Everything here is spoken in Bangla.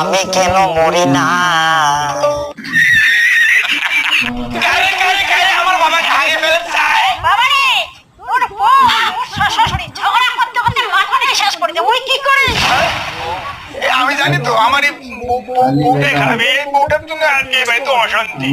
আমি কেন মরি না? আমি জানি তো আমার এই বউটার জন্য আর অশান্তি।